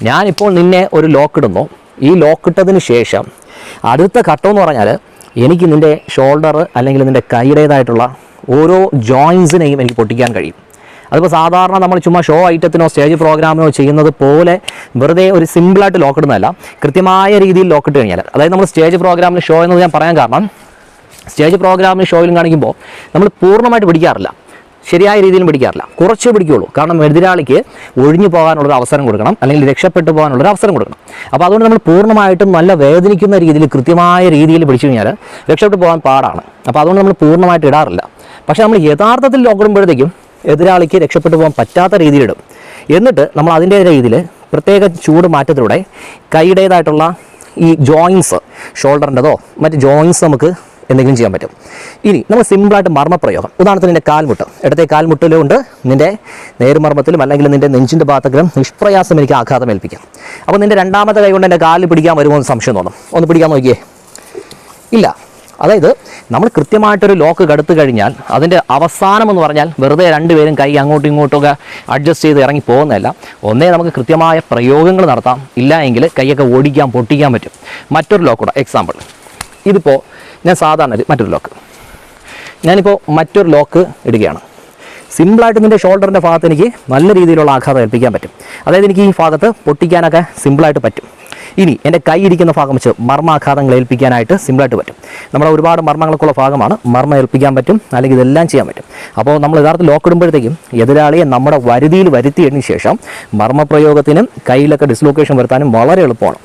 ഞാനിപ്പോൾ നിന്നെ ഒരു ലോക്ക് ഇടുന്നു. ഈ ലോക്ക് ഇട്ടതിന് ശേഷം അടുത്ത ഘട്ടം എന്ന് പറഞ്ഞാൽ എനിക്ക് നിൻ്റെ ഷോൾഡർ അല്ലെങ്കിൽ നിൻ്റെ കൈയുടേതായിട്ടുള്ള ഓരോ ജോയിൻസിനെയും എനിക്ക് പൊട്ടിക്കാൻ കഴിയും. അതിപ്പോൾ സാധാരണ നമ്മൾ ചുമ്മാ ഷോ ഐറ്റത്തിനോ സ്റ്റേജ് പ്രോഗ്രാമിനോ ചെയ്യുന്നത് പോലെ വെറുതെ ഒരു സിമ്പിളായിട്ട് ലോക്ക് ഇടുന്നതല്ല, കൃത്യമായ രീതിയിൽ ലോക്ക് ഇട്ട് കഴിഞ്ഞാൽ, അതായത് നമ്മൾ സ്റ്റേജ് പ്രോഗ്രാമിന് ഷോ എന്നത് ഞാൻ പറയാൻ കാരണം, സ്റ്റേജ് പ്രോഗ്രാമിന് ഷോയിലും കാണിക്കുമ്പോൾ നമ്മൾ പൂർണ്ണമായിട്ട് പിടിക്കാറില്ല, ശരിയായ രീതിയിലും പിടിക്കാറില്ല, കുറച്ചേ പിടിക്കുകയുള്ളൂ. കാരണം എതിരാളിക്ക് ഒഴിഞ്ഞു പോകാനുള്ളൊരു അവസരം കൊടുക്കണം, അല്ലെങ്കിൽ രക്ഷപ്പെട്ടു പോകാനുള്ളൊരു അവസരം കൊടുക്കണം. അപ്പോൾ അതുകൊണ്ട് നമ്മൾ പൂർണ്ണമായിട്ടും നല്ല വേദനിക്കുന്ന രീതിയിൽ കൃത്യമായ രീതിയിൽ പിടിച്ചു കഴിഞ്ഞാൽ രക്ഷപ്പെട്ടു പോകാൻ പാടാണ്. അപ്പോൾ അതുകൊണ്ട് നമ്മൾ പൂർണ്ണമായിട്ട് ഇടാറില്ല. പക്ഷേ നമ്മൾ യഥാർത്ഥത്തിൽ ലോക്കിടുമ്പോഴത്തേക്കും എതിരാളിക്ക് രക്ഷപ്പെട്ടു പോകാൻ പറ്റാത്ത രീതിയിലിടും. എന്നിട്ട് നമ്മൾ അതിൻ്റെ രീതിയിൽ പ്രത്യേക ചൂട് മാറ്റത്തിലൂടെ കൈയുടേതായിട്ടുള്ള ഈ ജോയിൻസ്, ഷോൾഡറിൻ്റെതോ മറ്റ് ജോയിൻസ് നമുക്ക് എന്തെങ്കിലും ചെയ്യാൻ പറ്റും. ഇനി നമ്മൾ സിമ്പിളായിട്ട് മർമ്മപ്രയോഗം, ഉദാഹരണത്തിന് നിൻ്റെ കാൽമുട്ട്, ഇടത്തെ കാൽമുട്ടിലുണ്ട് നിൻ്റെ നേർമർമ്മത്തിലും അല്ലെങ്കിൽ നിൻ്റെ നെഞ്ചിൻ്റെ ഭാഗത്തെങ്കിലും നിഷ്പ്രയാസം എനിക്ക് ആഘാതം ഏൽപ്പിക്കാം. അപ്പോൾ നിൻ്റെ രണ്ടാമത്തെ കൈ കൊണ്ട് എൻ്റെ കാലിൽ പിടിക്കാൻ വരുമോ എന്ന് സംശയം തോന്നും. ഒന്ന് പിടിക്കാൻ നോക്കിയേ, ഇല്ല. അതായത് നമ്മൾ കൃത്യമായിട്ടൊരു ലോക്ക് കടുത്തു കഴിഞ്ഞാൽ അതിൻ്റെ അവസാനം എന്ന് പറഞ്ഞാൽ വെറുതെ രണ്ടുപേരും കൈ അങ്ങോട്ടും ഇങ്ങോട്ടുമൊക്കെ അഡ്ജസ്റ്റ് ചെയ്ത് ഇറങ്ങി പോകുന്നതല്ല. ഒന്നേ നമുക്ക് കൃത്യമായ പ്രയോഗങ്ങൾ നടത്താം, ഇല്ല എങ്കിൽ കൈയൊക്കെ ഓടിക്കാൻ പൊട്ടിക്കാൻ പറ്റും. മറ്റൊരു ലോക്ക് കൂടെ, എക്സാമ്പിൾ ഇതിപ്പോൾ ഞാൻ സാധാരണ മറ്റൊരു ലോക്ക്, ഞാനിപ്പോൾ മറ്റൊരു ലോക്ക് ഇടുകയാണ്. സിമ്പിളായിട്ട് നിൻ്റെ ഷോൾഡറിൻ്റെ ഭാഗത്ത് എനിക്ക് നല്ല രീതിയിലുള്ള ആഘാതം ഏൽപ്പിക്കാൻ പറ്റും. അതായത് എനിക്ക് ഈ ഭാഗത്ത് പൊട്ടിക്കാനൊക്കെ സിമ്പിളായിട്ട് പറ്റും. ഇനി എൻ്റെ കൈ ഇരിക്കുന്ന ഭാഗം വെച്ച് മർമ്മാഘാതങ്ങൾ ഏൽപ്പിക്കാനായിട്ട് സിമ്പിളായിട്ട് പറ്റും. നമ്മുടെ ഒരുപാട് മർമ്മങ്ങൾക്കുള്ള ഭാഗമാണ്, മർമ്മം ഏൽപ്പിക്കാൻ പറ്റും, അല്ലെങ്കിൽ ഇതെല്ലാം ചെയ്യാൻ പറ്റും. അപ്പോൾ നമ്മൾ യഥാർത്ഥ ലോക്ക് ഇടുമ്പോഴത്തേക്കും എതിരാളിയെ നമ്മുടെ വരുതിയിൽ വരുത്തിയതിന് ശേഷം മർമ്മപ്രയോഗത്തിനും കയ്യിലൊക്കെ ഡിസ്ലൊക്കേഷൻ വരുത്താനും വളരെ എളുപ്പമാണ്.